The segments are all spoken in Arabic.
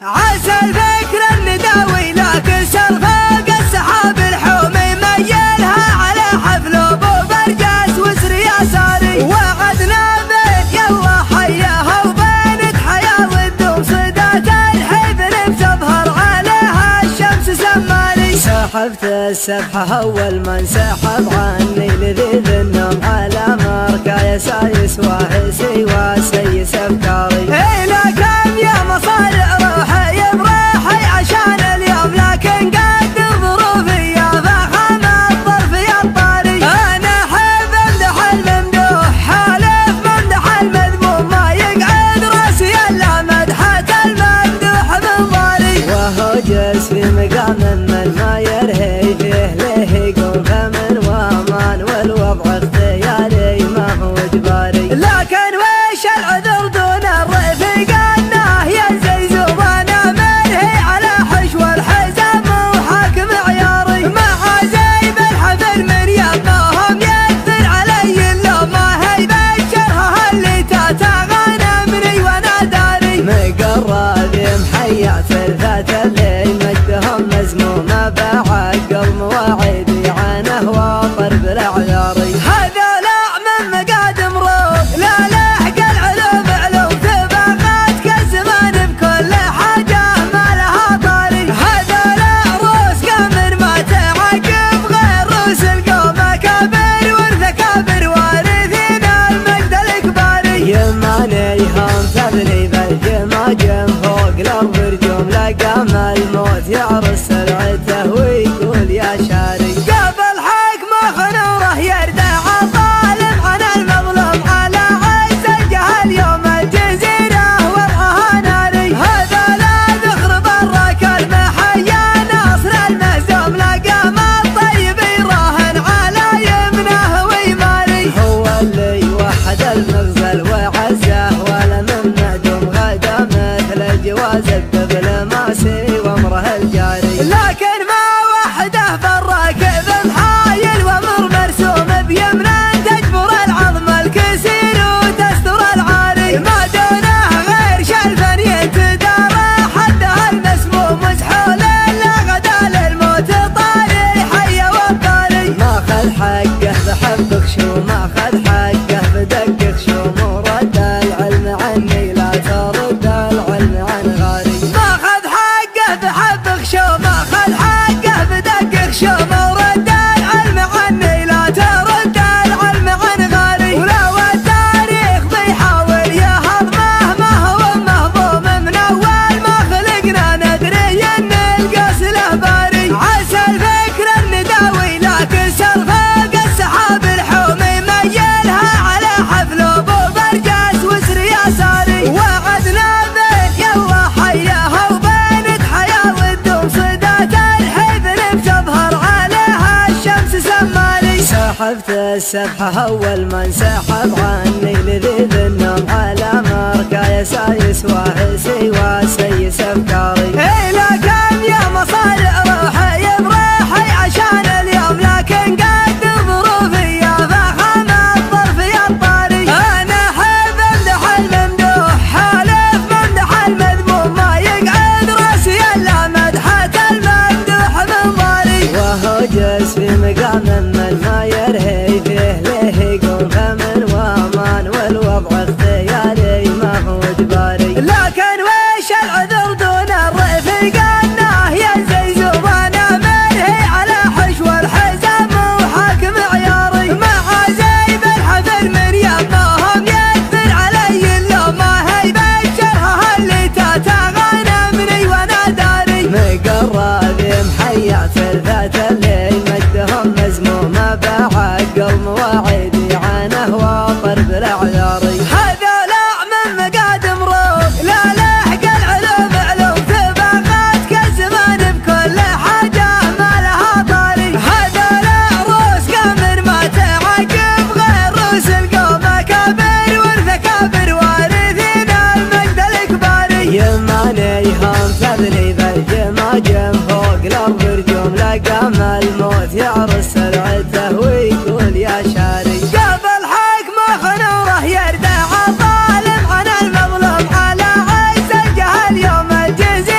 عسى الفكر النداوي لكن سرفاق السحاب الحومي ميلها على حفل ابو برجاس وسر يساري وعدنا بين يلا حياها وبينك حياه والدوم صدات الحبل بتظهر عليها الشمس سماري. سحبت السبحه اول ما انسحب عني لذيذ النوم على مركا يسايس واهسي وسيس افكاري. الى كم يا مصارع روحي براحي عشان اليوم لكن قدر ظروفي يا فخم الظرف يا الطاري. انا احب امدح الممدوح حالف ممدح المذموم ما يقعد راسي الا مدحه الممدوح بنظاري. وهو جالس في مقام من ما يرهي فيه له يقوم فمن وامان والوضع اختياري ما هو اجباري. لكن وش العذر دون الرفيق انه ينزل زبانه منهي على حشو الحزام وحاكم عياري. مع زي بالحفل من يمهم يكثر علي اللوم ما هي بشرها اللي تتغنمني وانا داري. مقرب محيا ثلثات الليل مجدهم مزمومه بعقل مواعيدي عنه واطر بالاعياري. هذا لا من مقادم روح لا لحق العلوم علوم ثبقات كالزمان بكل حاجه ما لها طاري. هذا لا روس قمر ما تعقب غير روس القوم كبر والثكابر وارثين المجد الاكباري. يماني هم ثبلي بالجماجم فوق الارض رجوم لقام الموت يعرس سرعته ويقول يا شاري. قبل حكمه خنوره يردع الظالم عن المظلوم على عز الجهل يوم الجزيره وضعها ناري. هذا لا ذخر برك المحيا ناصر المهزوم لقام الطيب يراهن على يمنه ويماري. هو اللي وحد المغزل وعزه ولا من معدوم غدا مثل الجواز الدبل ماسي وامره الجاري. لكن ما وحده بالراكب محايل وامر مرسوم بيمنه تجبر العظم الكسير وتستر العاري. ما دونه غير شلفا ينتدارى حدها المسموم مسحول الا غدا للموت طاري حي والطاري. ماخذ حقه بحبك شو ماخذ حقه بدقك شو ورد العلم عني لا ترد العلم عن غاري. ماخذ حقه بحبك شو ماخذ حقه بدقك شو ورد العلم عني لا ترد العلم عن غاري. ولو التاريخ بيحاول يهضمه ما هو مهضوم من اول ما خلقنا ندري ان القاس له باري. عسى الفكر النداوي لكن سرفاق السحاب الحومي ميلها على حفل ابو برجاس وسر يساري. وعدنا بين يلا حياها وبينك حياه والدوم صدات الحبل بتظهر عليها الشمس سماري. سحبت السبحه اول ما انسحب عني لذيذ النوم على مركا يسايس واهسي وسيس افكاري. الى كم يا مصارع روحي براحي عشان اليوم لكن قدر ظروفي يا فخم الظرف يا الطاري. انا احب امدح الممدوح حالف ممدح المذموم ما يقعد راسي الا مدحه الممدوح بنظاري. وهو جالس في مقام من ما يرهي فيه له يقوم فمن وامان والوضع اختياري ما هو اجباري. لكن وش العذر دون الرفيق انه ينزل زبانه منهي على حشو الحزام وحاكم عياري. مع زي بالحفل من يمهم يكثر علي اللوم ما هي بشرها اللي تتغنمني وانا داري. مقرب محيا ثلثات الليل مجدهم مزمومه بعقل مواعيدي عنه واطر بالاعياري. هذا لا من مقادم روح لا لحق العلوم علوم ثبقات كالزمان بكل حاجه ما لها طاري. هذا لا روس قمر ما تعقب غير روس القوم كبر والثكابر وارثين المجد الاكباري. يماني هم ثبلي بالجماجم فوق الارض رجوم لقام الموت يعرس سرعته ويقول يا شاري. قبل حكمه خنوره يردع الظالم عن المظلوم على عز الجهل يوم الجزيره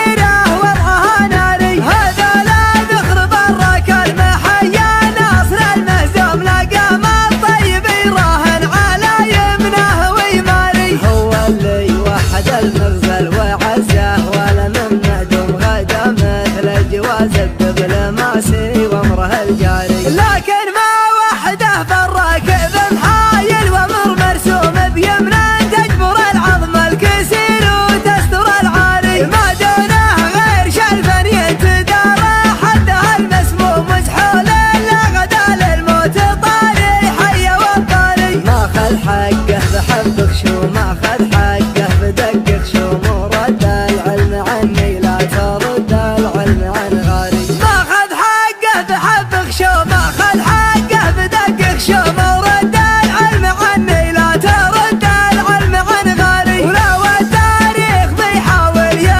بعد المغزى